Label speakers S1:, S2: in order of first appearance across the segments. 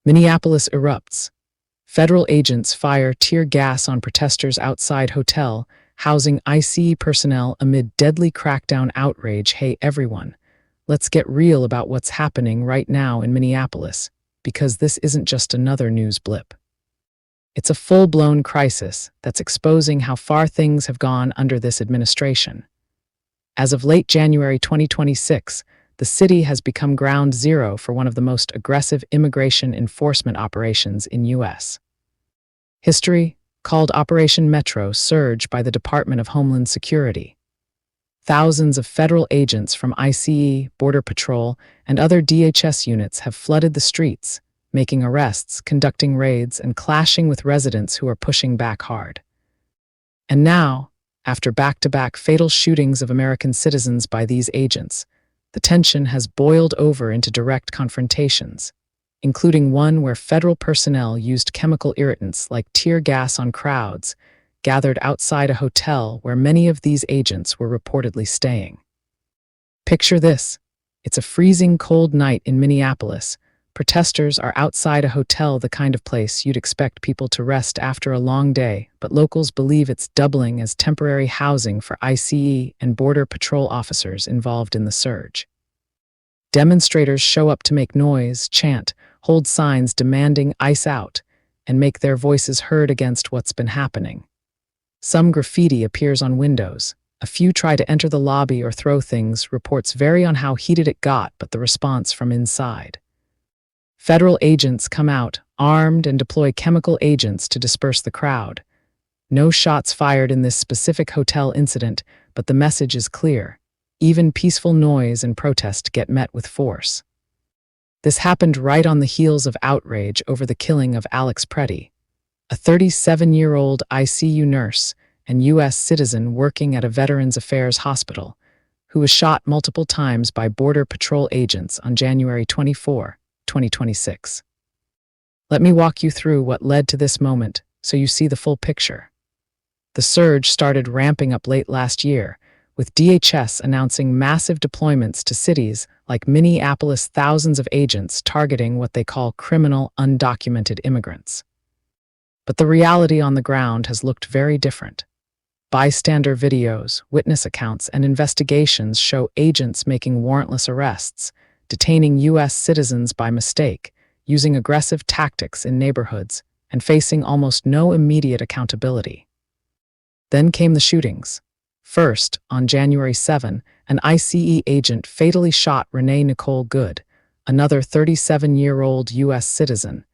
S1: Minneapolis erupts. Federal agents fire tear gas on protesters outside hotel housing ICE personnel amid deadly crackdown outrage. Hey everyone, let's get real about what's happening right now in Minneapolis, because this isn't just another news blip. It's a full-blown crisis that's exposing how far things have gone under this administration. As of late January 2026, the city has become ground zero for one of the most aggressive immigration enforcement operations in U.S. history, called Operation Metro Surge by the Department of Homeland Security. Thousands of federal agents from ICE, Border Patrol, and other DHS units have flooded the streets, making arrests, conducting raids, and clashing with residents who are pushing back hard. And now, after back-to-back fatal shootings of American citizens by these agents, the tension has boiled over into direct confrontations, including one where federal personnel used chemical irritants like tear gas on crowds gathered outside a hotel where many of these agents were reportedly staying. Picture this. It's a freezing cold night in Minneapolis. Protesters are outside a hotel, the kind of place you'd expect people to rest after a long day, but locals believe it's doubling as temporary housing for ICE and Border Patrol officers involved in the surge. Demonstrators show up to make noise, chant, hold signs demanding ICE out, and make their voices heard against what's been happening. Some graffiti appears on windows. A few try to enter the lobby or throw things. Reports vary on how heated it got, but the response from inside. Federal agents come out, armed, and deploy chemical agents to disperse the crowd. No shots fired in this specific hotel incident, but the message is clear. Even peaceful noise and protest get met with force. This happened right on the heels of outrage over the killing of Alex Preddy, a 37-year-old ICU nurse and U.S. citizen working at a Veterans Affairs hospital, who was shot multiple times by Border Patrol agents on January 24, 2026. Let me walk you through what led to this moment so you see the full picture. The surge started ramping up late last year, with DHS announcing massive deployments to cities like Minneapolis, thousands of agents targeting what they call criminal, undocumented immigrants. But the reality on the ground has looked very different. Bystander videos, witness accounts, and investigations show agents making warrantless arrests, detaining U.S. citizens by mistake, using aggressive tactics in neighborhoods, and facing almost no immediate accountability. Then came the shootings. First, on January 7, an ICE agent fatally shot Renee Nicole Good, another 37-year-old U.S. citizen,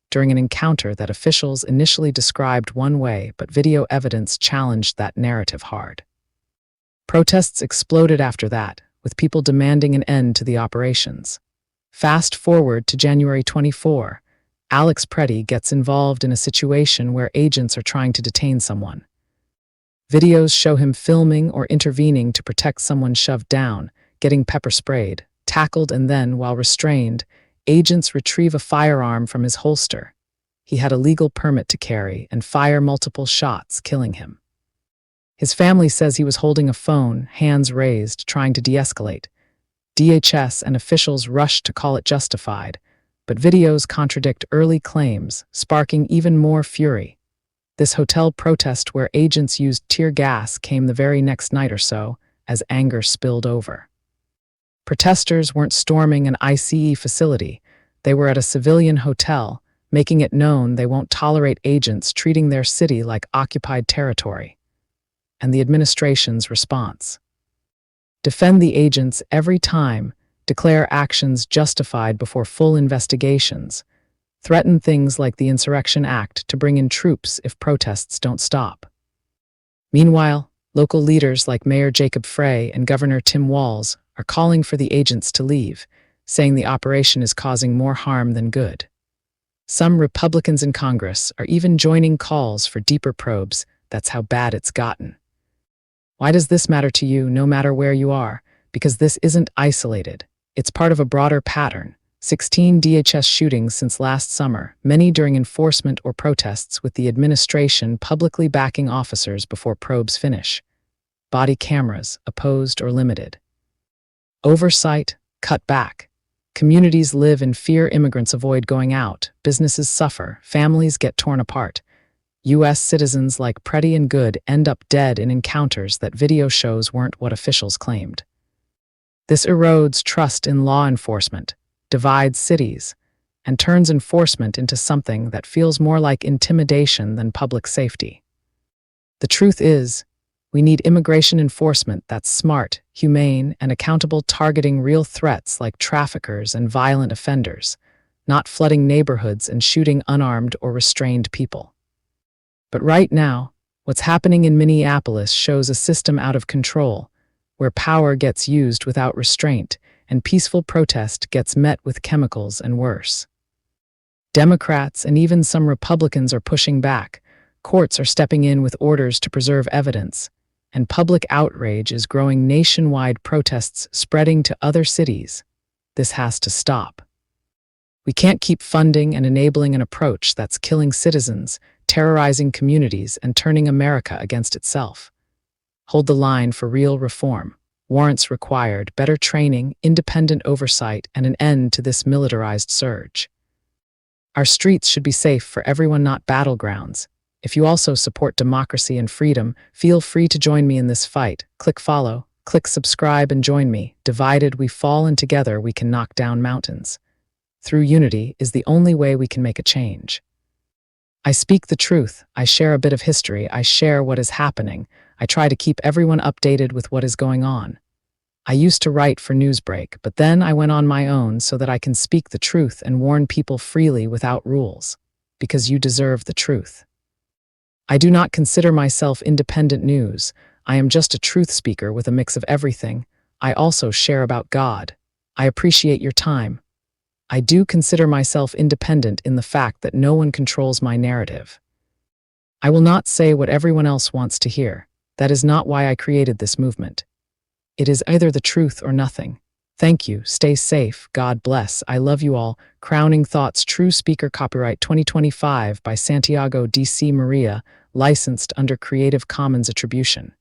S1: during an encounter that officials initially described one way, but video evidence challenged that narrative hard. Protests exploded after that, with people demanding an end to the operations. Fast forward to January 24, Alex Preddy gets involved in a situation where agents are trying to detain someone. Videos show him filming or intervening to protect someone shoved down, getting pepper sprayed, tackled, and then, while restrained, agents retrieve a firearm from his holster. He had a legal permit to carry and fire multiple shots, killing him. His family says he was holding a phone, hands raised, trying to de-escalate. DHS and officials rushed to call it justified, but videos contradict early claims, sparking even more fury. This hotel protest where agents used tear gas came the very next night or so, as anger spilled over. Protesters weren't storming an ICE facility. They were at a civilian hotel, making it known they won't tolerate agents treating their city like occupied territory. And the administration's response: defend the agents every time, declare actions justified before full investigations, threaten things like the Insurrection Act to bring in troops if protests don't stop. Meanwhile, local leaders like Mayor Jacob Frey and Governor Tim Walz are calling for the agents to leave, saying the operation is causing more harm than good. Some Republicans in Congress are even joining calls for deeper probes. That's how bad it's gotten. Why does this matter to you, no matter where you are? Because this isn't isolated. It's part of a broader pattern. 16 DHS shootings since last summer, many during enforcement or protests, with the administration publicly backing officers before probes finish. Body cameras, opposed or limited. Oversight, cut back. Communities live in fear, immigrants avoid going out, businesses suffer, families get torn apart. U.S. citizens like Pretty and Good end up dead in encounters that video shows weren't what officials claimed. This erodes trust in law enforcement, divides cities, and turns enforcement into something that feels more like intimidation than public safety. The truth is, we need immigration enforcement that's smart, humane, and accountable, targeting real threats like traffickers and violent offenders, not flooding neighborhoods and shooting unarmed or restrained people. But right now, what's happening in Minneapolis shows a system out of control, where power gets used without restraint and peaceful protest gets met with chemicals and worse. Democrats and even some Republicans are pushing back. Courts are stepping in with orders to preserve evidence, and public outrage is growing. Nationwide protests spreading to other cities. This has to stop. We can't keep funding and enabling an approach that's killing citizens, terrorizing communities, and turning America against itself. Hold the line for real reform. Warrants required, better training, independent oversight, and an end to this militarized surge. Our streets should be safe for everyone, not battlegrounds. If you also support democracy and freedom, feel free to join me in this fight. Click follow, click subscribe, and join me. Divided we fall, and together we can knock down mountains. Through unity is the only way we can make a change. I speak the truth. I share a bit of history. I share what is happening. I try to keep everyone updated with what is going on. I used to write for Newsbreak, but then I went on my own so that I can speak the truth and warn people freely without rules. Because you deserve the truth. I do not consider myself independent news. I am just a truth speaker with a mix of everything. I also share about God. I appreciate your time. I do consider myself independent in the fact that no one controls my narrative. I will not say what everyone else wants to hear. That is not why I created this movement. It is either the truth or nothing. Thank you. Stay safe. God bless. I love you all. Crowning Thoughts. True Speaker. Copyright 2025 by Santiago D.C. Maria. Licensed under Creative Commons Attribution.